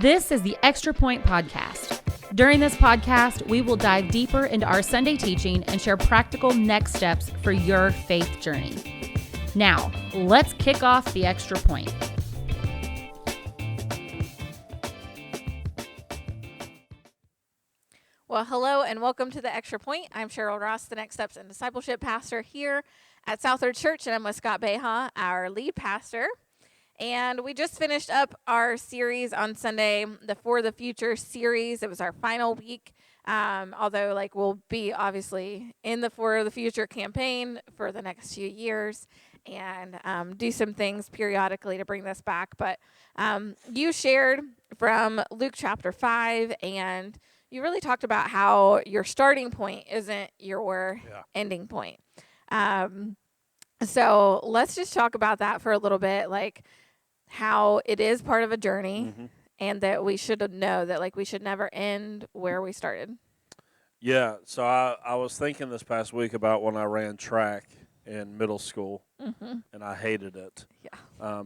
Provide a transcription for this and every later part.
This is the Extra Point Podcast. During this podcast, we will dive deeper into our Sunday teaching and share practical next steps for your faith journey. Now, let's kick off the Extra Point. Well, hello and welcome to the Extra Point. I'm Cheryl Ross, the Next Steps in Discipleship pastor here at Southward Church, and I'm with Scott Beha, our lead pastor. And we just finished up our series on Sunday, the For the Future series. It was our final week, although we'll be obviously in the For the Future campaign for the next few years and do some things periodically to bring this back. But you shared from Luke chapter 5, and you really talked about how your starting point isn't your ending point. So let's just talk about that for a little bit, how it is part of a journey, and that we should know that we should never end where we started. Yeah, so I was thinking this past week about when I ran track in middle school, and I hated it.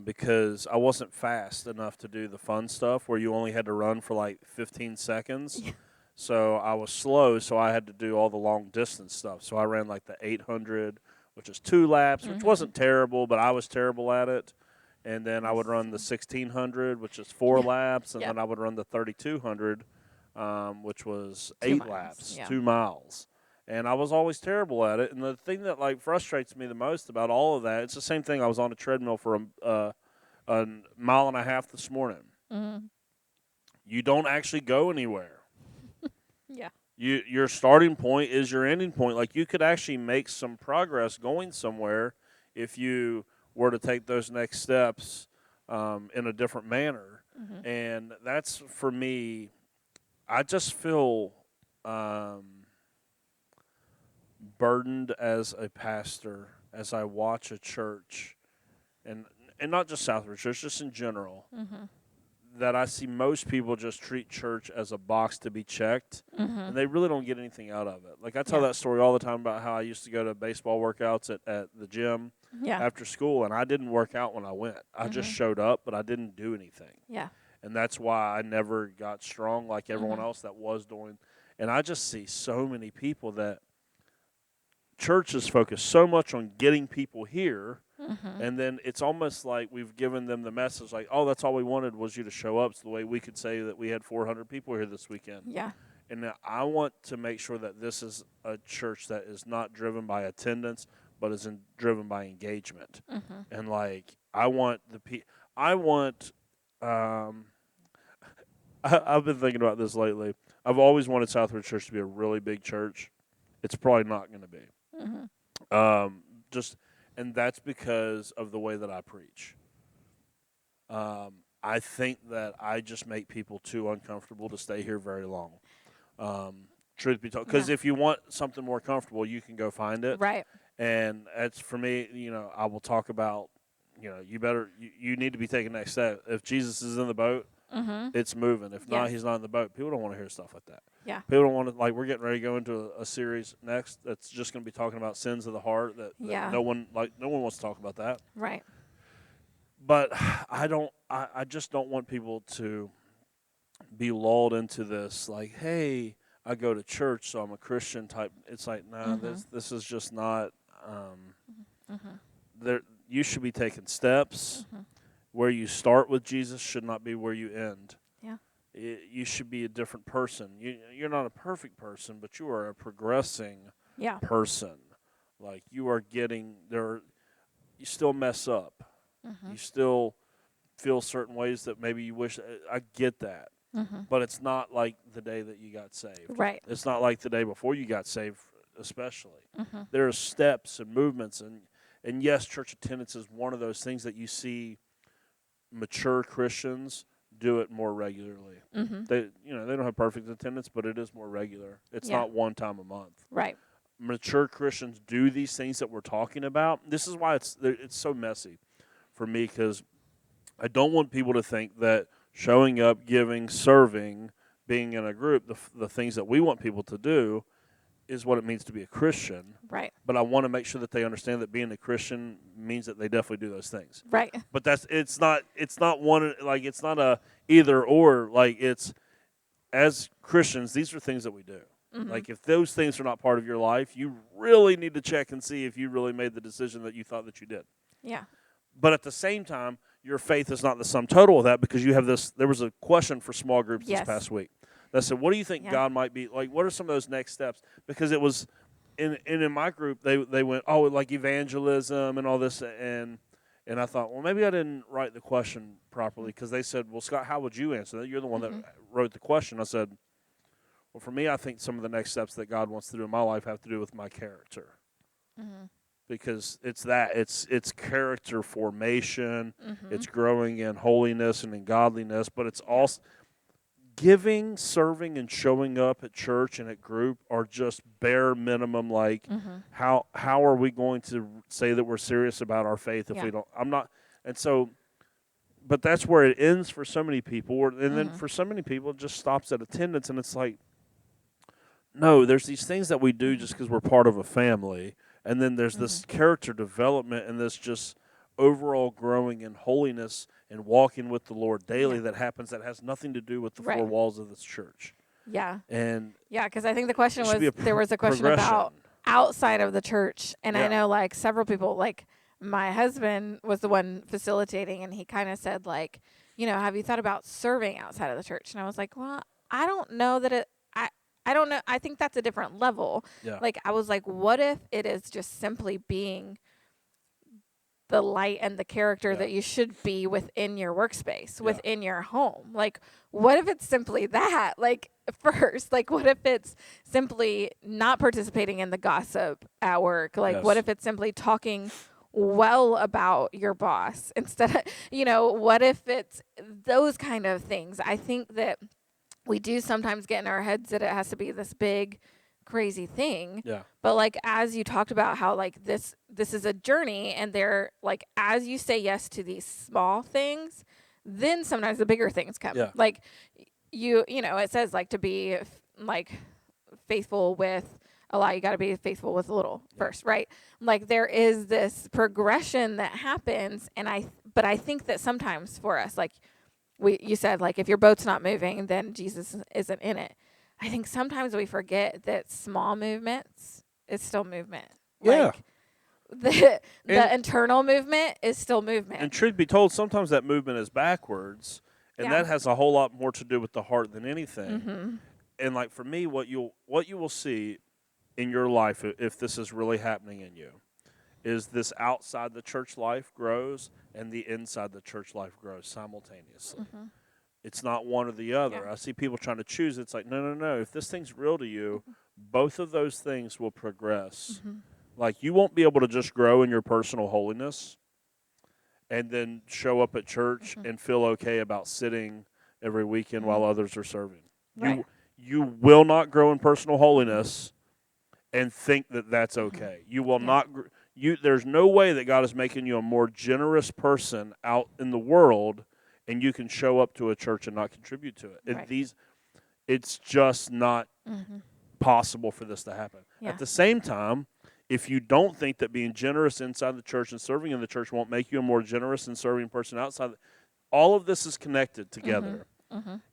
Because I wasn't fast enough to do the fun stuff where you only had to run for 15 seconds. Yeah. So I was slow, so I had to do all the long distance stuff. So I ran the 800, which is 2 laps, which wasn't terrible, but I was terrible at it. And then I would run the 1600, which is 4 laps, and then I would run the 3200, which was 8 laps, 2 miles. And I was always terrible at it. And the thing that frustrates me the most about all of that, it's the same thing. I was on a treadmill for a mile and a half this morning. You don't actually go anywhere. Your starting point is your ending point. You could actually make some progress going somewhere if you were to take those next steps in a different manner. And that's, for me, I just feel burdened as a pastor as I watch a church, and not just Southward Church, just in general, that I see most people just treat church as a box to be checked, and they really don't get anything out of it. I tell that story all the time about how I used to go to baseball workouts at the gym after school, and I didn't work out when I went. I just showed up, but I didn't do anything. And that's why I never got strong like everyone else that was doing. And I just see so many people that churches focus so much on getting people here, and then it's almost like we've given them the message oh, that's all we wanted was you to show up. So the way we could say that we had 400 people here this weekend. And I want to make sure that this is a church that is not driven by attendance, but is driven by engagement. And I want I've been thinking about this lately. I've always wanted Southward Church to be a really big church. It's probably not going to be. And that's because of the way that I preach. I think that I just make people too uncomfortable to stay here very long. Truth be told, because if you want something more comfortable, you can go find it. Right. And that's, for me, I will talk about, you need to be taking next step. If Jesus is in the boat, it's moving. If not, he's not in the boat. People don't want to hear stuff like that. People don't want to, we're getting ready to go into a series next that's just going to be talking about sins of the heart that no one wants to talk about that. Right. But I just don't want people to be lulled into this, hey, I go to church, so I'm a Christian type. It's this is just not, there. You should be taking steps. Where you start with Jesus should not be where you end. You should be a different person. You're not a perfect person, but you are a progressing person. You are getting there. You still mess up. You still feel certain ways that maybe you wish. I get that. But it's not like the day that you got saved. Right. It's not like the day before you got saved, especially. There are steps and movements, and yes, church attendance is one of those things that you see mature Christians do it more regularly. They don't have perfect attendance, but it is more regular. It's not one time a month. Right. Mature Christians do these things that we're talking about. This is why it's so messy for me, because I don't want people to think that showing up, giving, serving, being in a group, the things that we want people to do is what it means to be a Christian. Right. But I want to make sure that they understand that being a Christian means that they definitely do those things. Right. But it's not one, like, it's not a either or. Like, it's, as Christians, these are things that we do. Mm-hmm. Like, if those things are not part of your life, you really need to check and see if you really made the decision that you thought that you did. Yeah. But at the same time, your faith is not the sum total of that, because you have this. There was a question for small groups Yes. this past week that said, what do you think Yeah. God might be like? What are some of those next steps? Because it was in my group, they went, oh, like evangelism and all this, and I thought, well, maybe I didn't write the question properly, because they said, well, Scott, how would you answer that? You're the one that wrote the question. I said, well, for me, I think some of the next steps that God wants to do in my life have to do with my character. Because it's character formation, it's growing in holiness and in godliness, but it's also giving, serving, and showing up at church and at group are just bare minimum. Like, how are we going to say that we're serious about our faith if we don't? I'm not, and so, but that's where it ends for so many people, and then for so many people it just stops at attendance, and it's like, no, there's these things that we do just because we're part of a family. And then there's this character development and this just overall growing in holiness and walking with the Lord daily that happens, that has nothing to do with the four walls of this church. Yeah. And yeah, because I think the question was, there was a question progression about outside of the church. And I know, like, several people, like, my husband was the one facilitating, and he kind of said, like, you know, have you thought about serving outside of the church? And I was like, well, I don't know that I don't know. I think that's a different level. Yeah. Like, I was like, what if it is just simply being the light and the character that you should be within your workspace, within your home? Like, what if it's simply that? Like, first, like, what if it's simply not participating in the gossip at work? Like, what if it's simply talking well about your boss instead of, you know, what if it's those kind of things? I think that we do sometimes get in our heads that it has to be this big, crazy thing. Yeah. But, like, as you talked about how, like, this is a journey, and they're, like, as you say yes to these small things, then sometimes the bigger things come. Yeah. Like, you know, it says, like, to be, like, faithful with a lot, you got to be faithful with a little first, right? Like, there is this progression that happens, but I think that sometimes for us, like, you said, like, if your boat's not moving, then Jesus isn't in it. I think sometimes we forget that small movements is still movement. Yeah. Like, the internal movement is still movement. And truth be told, sometimes that movement is backwards, and that has a whole lot more to do with the heart than anything. And, like, for me, what you will see in your life, if this is really happening in you, is this outside the church life grows and the inside the church life grows simultaneously. It's not one or the other. Yeah. I see people trying to choose. It's like, no. If this thing's real to you, both of those things will progress. Like, you won't be able to just grow in your personal holiness and then show up at church and feel okay about sitting every weekend while others are serving. Right. You will not grow in personal holiness and think that that's okay. You will not. There's no way that God is making you a more generous person out in the world, and you can show up to a church and not contribute to it. Right. It's just not possible for this to happen. Yeah. At the same time, if you don't think that being generous inside the church and serving in the church won't make you a more generous and serving person outside, all of this is connected together.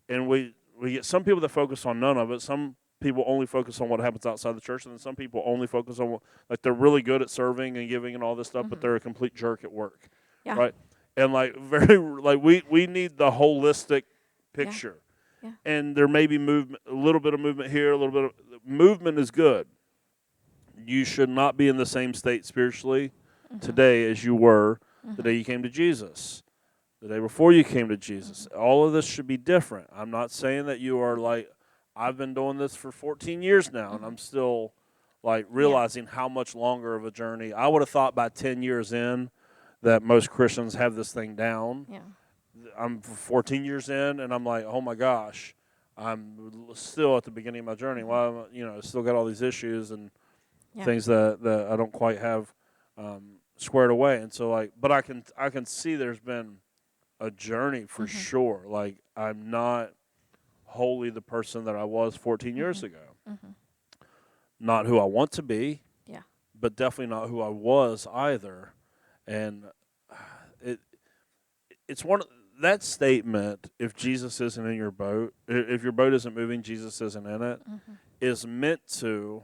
And we get some people that focus on none of it. Some people only focus on what happens outside the church, and then some people only focus on like, they're really good at serving and giving and all this stuff, but they're a complete jerk at work. Yeah. Right? And, like, we need the holistic picture. Yeah. And there may be movement, a little bit of movement here, a little bit of movement is good. You should not be in the same state spiritually today as you were the day you came to Jesus, the day before you came to Jesus. All of this should be different. I'm not saying that you are like, I've been doing this for 14 years now, and I'm still, like, realizing how much longer of a journey. I would have thought by 10 years in that most Christians have this thing down. Yeah. I'm 14 years in, and I'm like, oh, my gosh, I'm still at the beginning of my journey. Well, still got all these issues and things that I don't quite have squared away. And so, like, but I can see there's been a journey for sure. Like, I'm not wholly the person that I was 14 years ago. Not who I want to be, but definitely not who I was either. And it's one of that statement, if Jesus isn't in your boat, if your boat isn't moving, Jesus isn't in it, is meant to.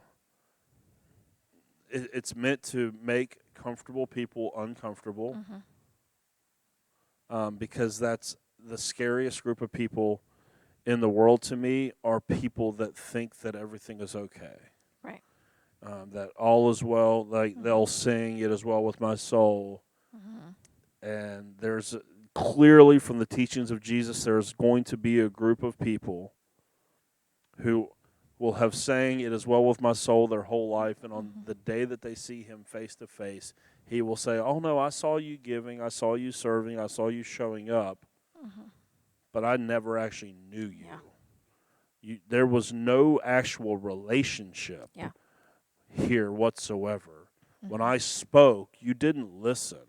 It's meant to make comfortable people uncomfortable, because that's the scariest group of people in the world to me, are people that think that everything is okay. Right. That all is well, like they'll sing "It is well with my soul," and there's clearly from the teachings of Jesus, there's going to be a group of people who will have sang "It is well with my soul" their whole life, and on the day that they see Him face to face, He will say, "Oh no, I saw you giving, I saw you serving, I saw you showing up, but I never actually knew you. There was no actual relationship here whatsoever. When I spoke, you didn't listen.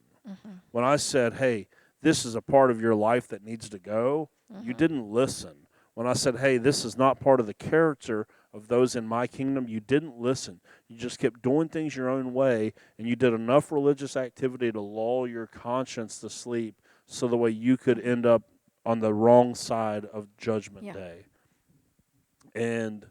When I said, hey, this is a part of your life that needs to go, you didn't listen. When I said, hey, this is not part of the character of those in my kingdom, you didn't listen. You just kept doing things your own way, and you did enough religious activity to lull your conscience to sleep so the way you could end up on the wrong side of Judgment Day." And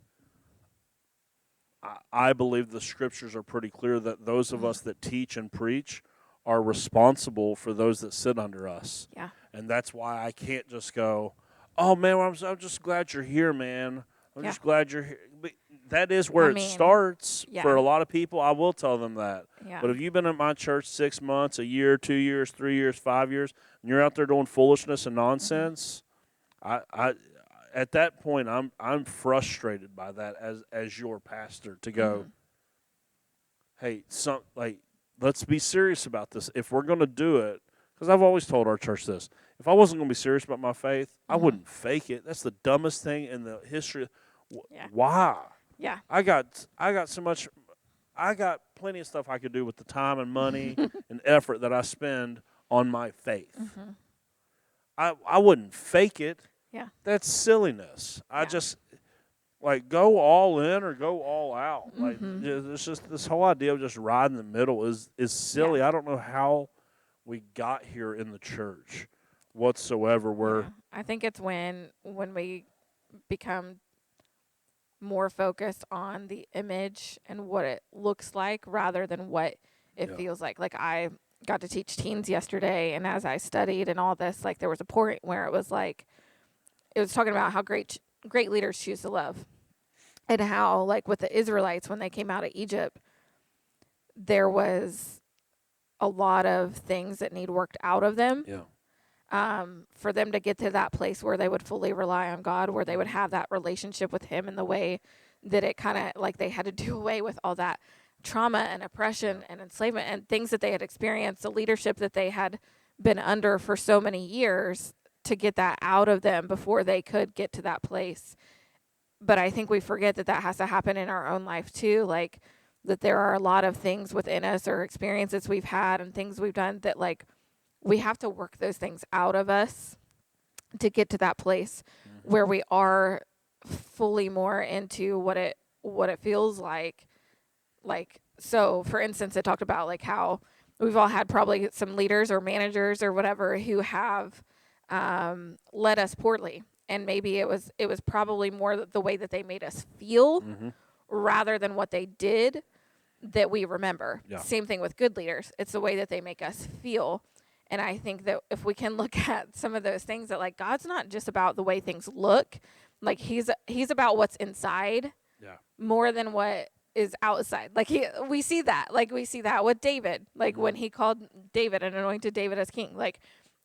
I believe the scriptures are pretty clear that those of us that teach and preach are responsible for those that sit under us. Yeah. And that's why I can't just go, "Oh, man, I'm just glad you're here, man. I'm just glad you're here." But that is where it starts for a lot of people. I will tell them that. Yeah. But if you've been at my church 6 months, a year, 2 years, 3 years, 5 years, and you're out there doing foolishness and nonsense, I at that point I'm frustrated by that as your pastor to go, hey, let's be serious about this. If we're going to do it, because I've always told our church this, if I wasn't going to be serious about my faith, I wouldn't fake it. That's the dumbest thing in the history. Why? Yeah. I got plenty of stuff I could do with the time and money and effort that I spend on my faith. I wouldn't fake it. Yeah. That's silliness. I just go all in or go all out. It's just this whole idea of just riding the middle is silly. I don't know how we got here in the church whatsoever. I think it's when we become more focused on the image and what it looks like rather than what it feels like. Like, I got to teach teens yesterday, and as I studied and all this, like, there was a point where it was like, it was talking about how great leaders choose to love, and how, like, with the Israelites, when they came out of Egypt, there was a lot of things that need worked out of them. For them to get to that place where they would fully rely on God, where they would have that relationship with Him in the way that it kind of, like, they had to do away with all that trauma and oppression and enslavement and things that they had experienced, the leadership that they had been under for so many years, to get that out of them before they could get to that place. But I think we forget that has to happen in our own life too, like, that there are a lot of things within us or experiences we've had and things we've done that, like, we have to work those things out of us to get to that place where we are fully more into what it feels like. Like, so for instance, it talked about, like, how we've all had probably some leaders or managers or whatever who have led us poorly, and maybe it was probably more the way that they made us feel rather than what they did that we remember. Same thing with good leaders. It's the way that they make us feel. And I think that if we can look at some of those things, that, like, God's not just about the way things look, like, he's about what's inside more than what is outside. Like, we see that with David, like, when he called David and anointed David as king, like,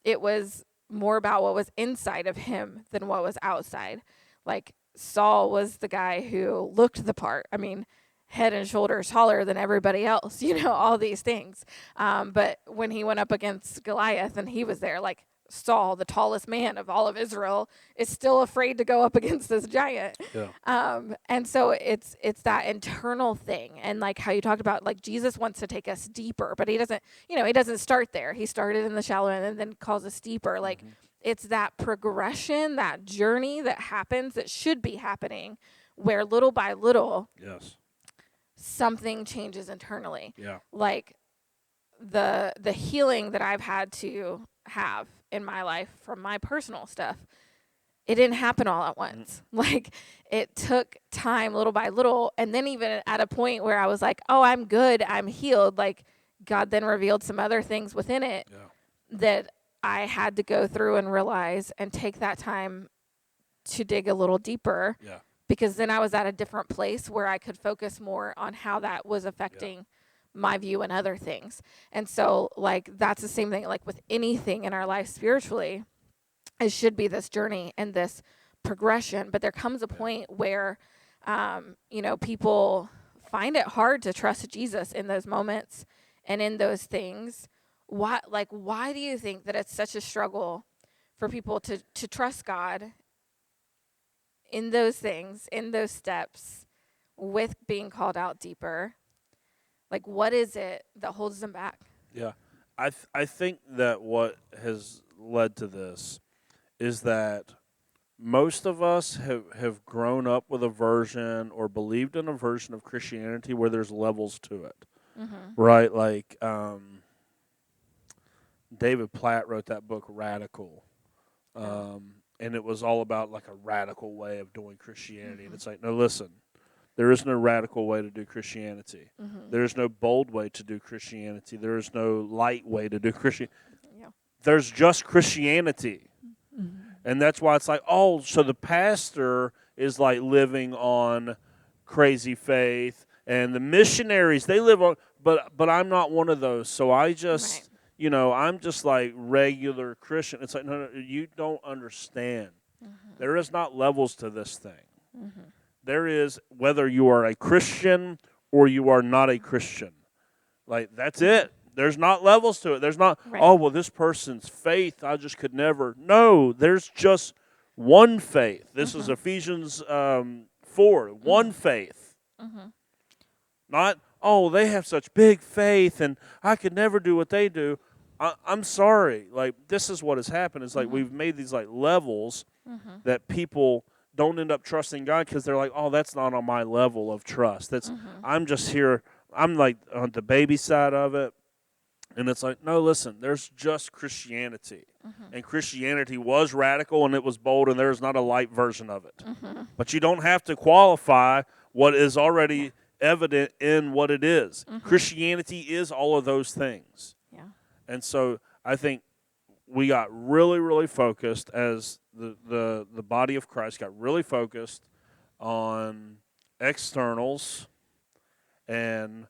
it was more about what was inside of him than what was outside. Like, Saul was the guy who looked the part. I mean, head and shoulders taller than everybody else, all these things. But when he went up against Goliath and he was there, like, Saul, the tallest man of all of Israel, is still afraid to go up against this giant. And so it's that internal thing. And, like, how you talked about, like, Jesus wants to take us deeper, but he doesn't start there. He started in the shallow end and then calls us deeper. Like, it's that progression, that journey that happens, that should be happening, where little by little, something changes internally. Like, the healing that I've had to have in my life from my personal stuff, it didn't happen all at once. Like, it took time little by little. And then even at a point where I was like, oh, I'm good, I'm healed, like, God then revealed some other things within it that I had to go through and realize and take that time to dig a little deeper. Yeah. Because then I was at a different place where I could focus more on how that was affecting my view and other things. And so, like, that's the same thing, like, with anything in our life spiritually. It should be this journey and this progression. But there comes a point where, people find it hard to trust Jesus in those moments and in those things. Why do you think that it's such a struggle for people to trust God in those things, in those steps, with being called out deeper? Like, what is it that holds them back? Yeah. I think that what has led to this is that most of us have grown up with a version or believed in a version of Christianity where there's levels to it, right? Like David Platt wrote that book, Radical, and it was all about like a radical way of doing Christianity. And it's like, no, listen, there is no radical way to do Christianity. There is no bold way to do Christianity. There is no light way to do Christianity. Yeah. There's just Christianity. And that's why it's like, oh, so the pastor is like living on crazy faith, and the missionaries, they live on, but I'm not one of those. So I just, I'm just like regular Christian. It's like, no, you don't understand. There is not levels to this thing. There is whether you are a Christian or you are not a Christian. Like, that's it. There's not levels to it. There's not, oh, well, this person's faith, I just could never. No, there's just one faith. This is Ephesians 4, one faith. Not, oh, they have such big faith and I could never do what they do. I'm sorry. Like, this is what has happened. It's like we've made these like levels that people don't end up trusting God because they're like, oh, that's not on my level of trust. That's I'm just here. I'm like on the baby side of it. And it's like, no, listen, there's just Christianity. And Christianity was radical and it was bold, and there's not a light version of it. But you don't have to qualify what is already evident in what it is. Christianity is all of those things. Yeah. And so I think we got really, really focused as the body of Christ got really focused on externals and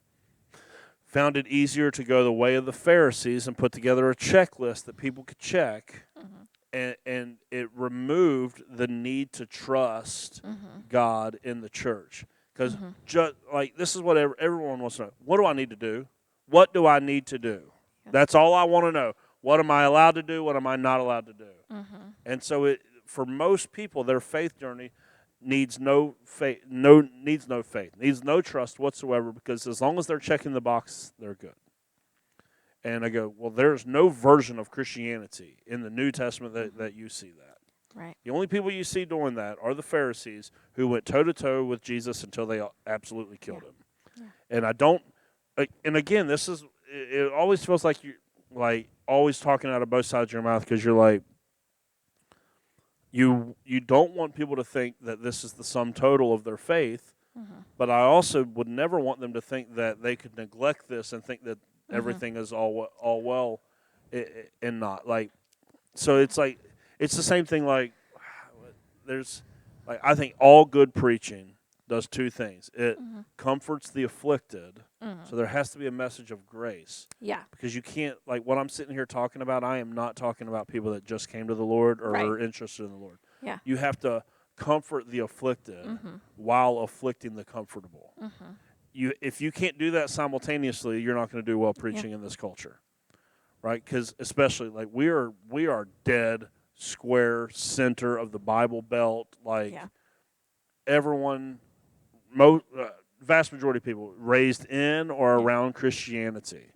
found it easier to go the way of the Pharisees and put together a checklist that people could check, and it removed the need to trust God in the church. Because just like this is what everyone wants to know. What do I need to do? What do I need to do? That's all I want to know. What am I allowed to do? What am I not allowed to do? And so for most people, their faith journey needs no faith, needs no trust whatsoever, because as long as they're checking the box, they're good. And I go, well, there's no version of Christianity in the New Testament that you see that. Right. The only people you see doing that are the Pharisees, who went toe-to-toe with Jesus until they absolutely killed him. Yeah. And I don't, and again, it always feels like you're like always talking out of both sides of your mouth, because you're like, You don't want people to think that this is the sum total of their faith, but I also would never want them to think that they could neglect this and think that everything is all well, and not. Like, so it's like it's the same thing. Like, I think all good preaching does two things. It comforts the afflicted, so there has to be a message of grace. Yeah. Because you can't, like what I'm sitting here talking about, I am not talking about people that just came to the Lord or are interested in the Lord. Yeah. You have to comfort the afflicted while afflicting the comfortable. If you can't do that simultaneously, you're not going to do well preaching in this culture, right? Because especially, like, we are dead square center of the Bible Belt. Like, everyone, vast majority of people raised in or around Christianity.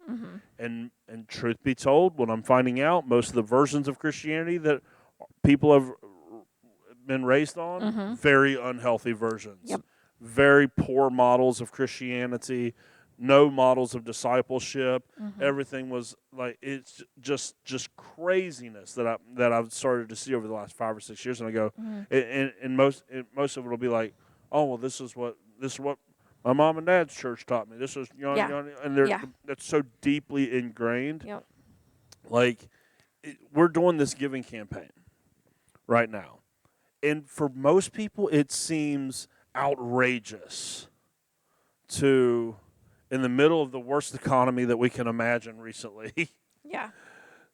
And truth be told, what I'm finding out, most of the versions of Christianity that people have been raised on, very unhealthy versions. Very poor models of Christianity, no models of discipleship. Mm-hmm. Everything was like, it's just craziness that I've started to see over the last 5 or 6 years. And I go, Mm-hmm. and most of it will be like, oh well, this is what my mom and dad's church taught me. This is Yeah. and Yeah. that's so deeply ingrained. Yep. Like we're doing this giving campaign right now, and for most people, it seems outrageous to, in the middle of the worst economy that we can imagine recently, Yeah.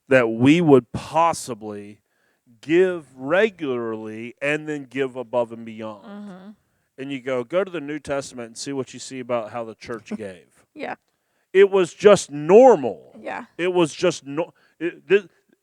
that we would possibly give regularly and then give above and beyond. Mm-hmm. And you go to the New Testament and see what you see about how the church gave. Yeah. It was just normal. Yeah. It was just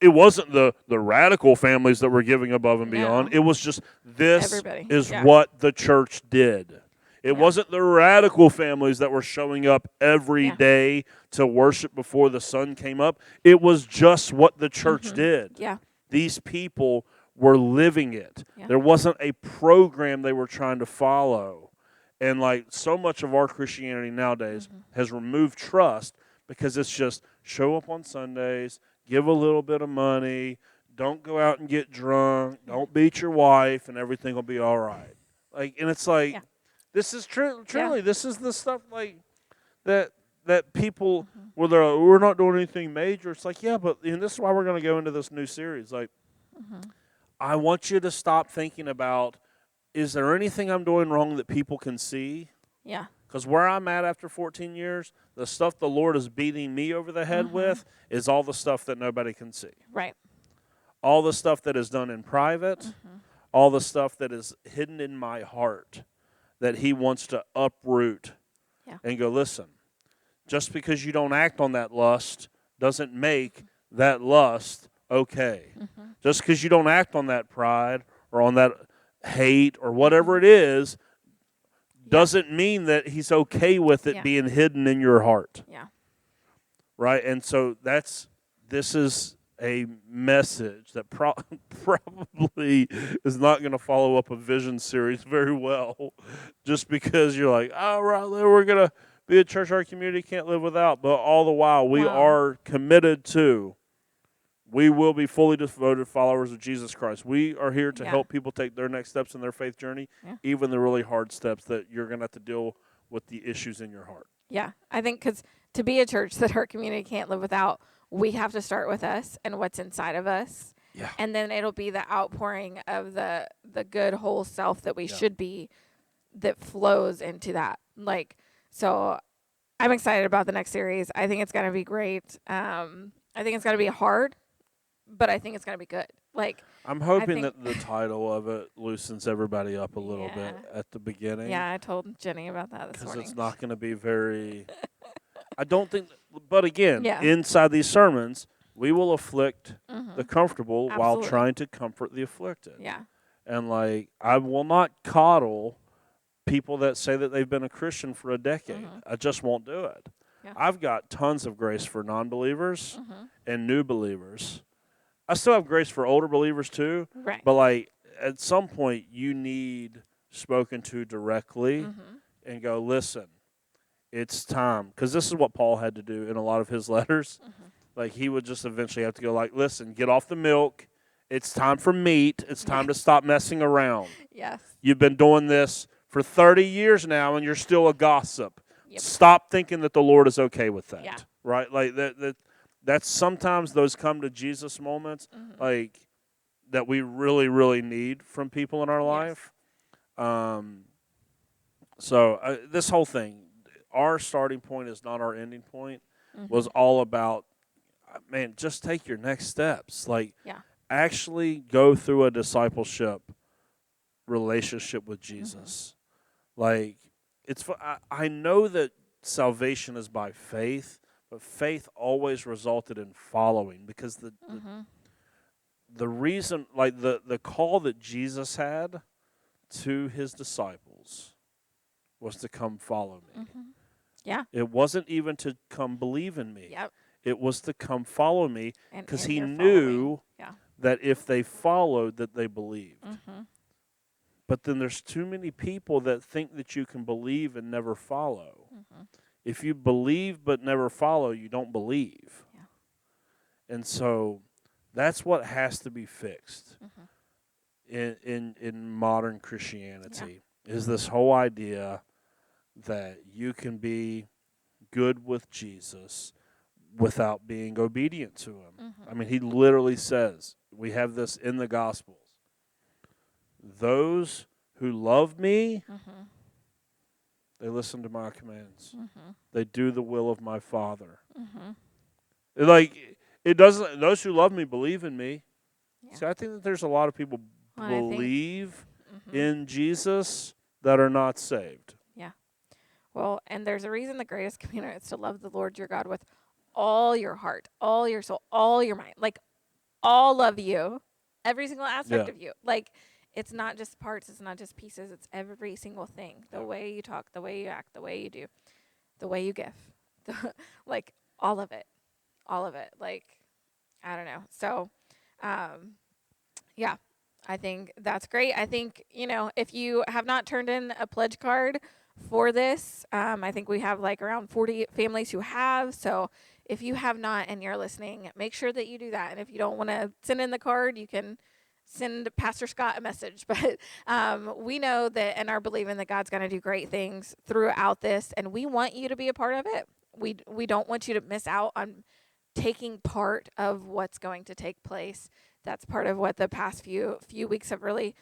it wasn't the radical families that were giving above and beyond. No. It was just this Everybody. is Yeah. what the church did. It Yeah. wasn't the radical families that were showing up every Yeah. day to worship before the sun came up. It was just what the church Mm-hmm. did. Yeah. These people were living it. Yeah. There wasn't a program they were trying to follow. And like so much of our Christianity nowadays has removed trust because it's just show up on Sundays, give a little bit of money, don't go out and get drunk, don't beat your wife, and everything will be all right. Like, and it's like, Yeah. this is truly, Yeah. this is the stuff like that people, well, they're like, we're not doing anything major. It's like, yeah, but and this is why we're going to go into this new series. Like, I want you to stop thinking about, is there anything I'm doing wrong that people can see? Yeah. Because where I'm at after 14 years, the stuff the Lord is beating me over the head with is all the stuff that nobody can see. Right. All the stuff that is done in private, all the stuff that is hidden in my heart that He wants to uproot and go, listen, just because you don't act on that lust doesn't make that lust okay. Just because you don't act on that pride or on that hate or whatever it is doesn't mean that He's okay with it being hidden in your heart. Yeah. Right? And so this is a message that probably is not going to follow up a vision series very well just because you're like, oh, right, we're going to be a church our community can't live without. But all the while, we are committed to, we will be fully devoted followers of Jesus Christ. We are here to help people take their next steps in their faith journey, even the really hard steps that you're going to have to deal with the issues in your heart. Yeah. I think because to be a church that our community can't live without, we have to start with us and what's inside of us. Yeah. And then it'll be the outpouring of the good whole self that we should be that flows into that. Like, so I'm excited about the next series. I think it's going to be great. I think it's going to be hard, but I think it's going to be good. Like, I'm hoping that the title of it loosens everybody up a little bit Yeah. at the beginning. yeah, I told Jenny about that this Because morning. it's not going to be very. I don't think. But again, Yeah. inside these sermons, we will afflict the comfortable while Absolutely. trying to comfort the afflicted. Yeah. And like, I will not coddle people that say that they've been a Christian for a decade. I just won't do it. Yeah. I've got tons of grace for non-believers and new believers. I still have grace for older believers too. Right. But like, at some point, you need spoken to directly and go, listen, it's time. Because this is what Paul had to do in a lot of his letters. Like, he would just eventually have to go like, listen, get off the milk. It's time for meat. It's time to stop messing around. Yes. You've been doing this for 30 years now, and you're still a gossip. Yep. Stop thinking that the Lord is okay with that. Yeah. Right? Like, that's sometimes those come to Jesus moments, like, that we really, really need from people in our life. So this whole thing, our starting point is not our ending point, was all about, man, just take your next steps. Like, actually go through a discipleship relationship with Jesus. Like, I know that salvation is by faith, but faith always resulted in following, because the reason, like the call that Jesus had to His disciples was to come follow me. Yeah. It wasn't even to come believe in me. Yep. It was to come follow me, And because in He your knew following. that if they followed, that they believed. But then there's too many people that think that you can believe and never follow. if you believe but never follow, you don't believe. Yeah. And so that's what has to be fixed in modern Christianity, is this whole idea that you can be good with Jesus without being obedient to him. I mean, he literally says, we have this in the Gospels, those who love me, they listen to my commands. They do the will of my Father. Like, it doesn't, those who love me believe in me. Yeah. See, I think that there's a lot of people Well, believe in Jesus that are not saved. Well, and there's a reason the greatest commandment is to love the Lord your God with all your heart, all your soul, all your mind, like all of you, every single aspect of you. Like, it's not just parts, it's not just pieces, it's every single thing. The way you talk, the way you act, the way you do, the way you give, like all of it. All of it. Like, I don't know. So, yeah, I think that's great. I think, if you have not turned in a pledge card for this, I think we have like around 40 families who have. So if you have not and you're listening, make sure that you do that. And if you don't want to send in the card, you can send Pastor Scott a message. But we know that and are believing that God's going to do great things throughout this. And we want you to be a part of it. We don't want you to miss out on taking part of what's going to take place. That's part of what the past few weeks have really,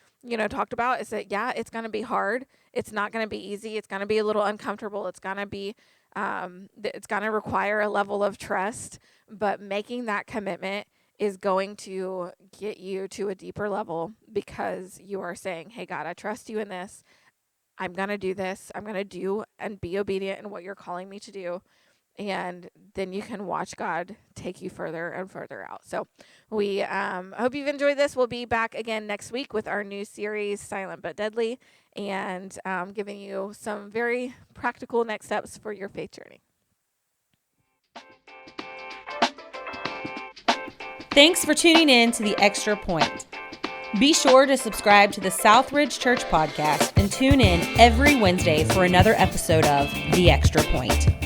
talked about, is that, it's going to be hard. It's not going to be easy. It's going to be a little uncomfortable. It's going to be, it's going to require a level of trust, but making that commitment is going to get you to a deeper level, because you are saying, hey, God, I trust you in this. I'm going to do this. I'm going to do and be obedient in what you're calling me to do. And then you can watch God take you further and further out. So we hope you've enjoyed this. We'll be back again next week with our new series, Silent But Deadly, and giving you some very practical next steps for your faith journey. Thanks for tuning in to The Extra Point. Be sure to subscribe to the Southridge Church podcast and tune in every Wednesday for another episode of The Extra Point.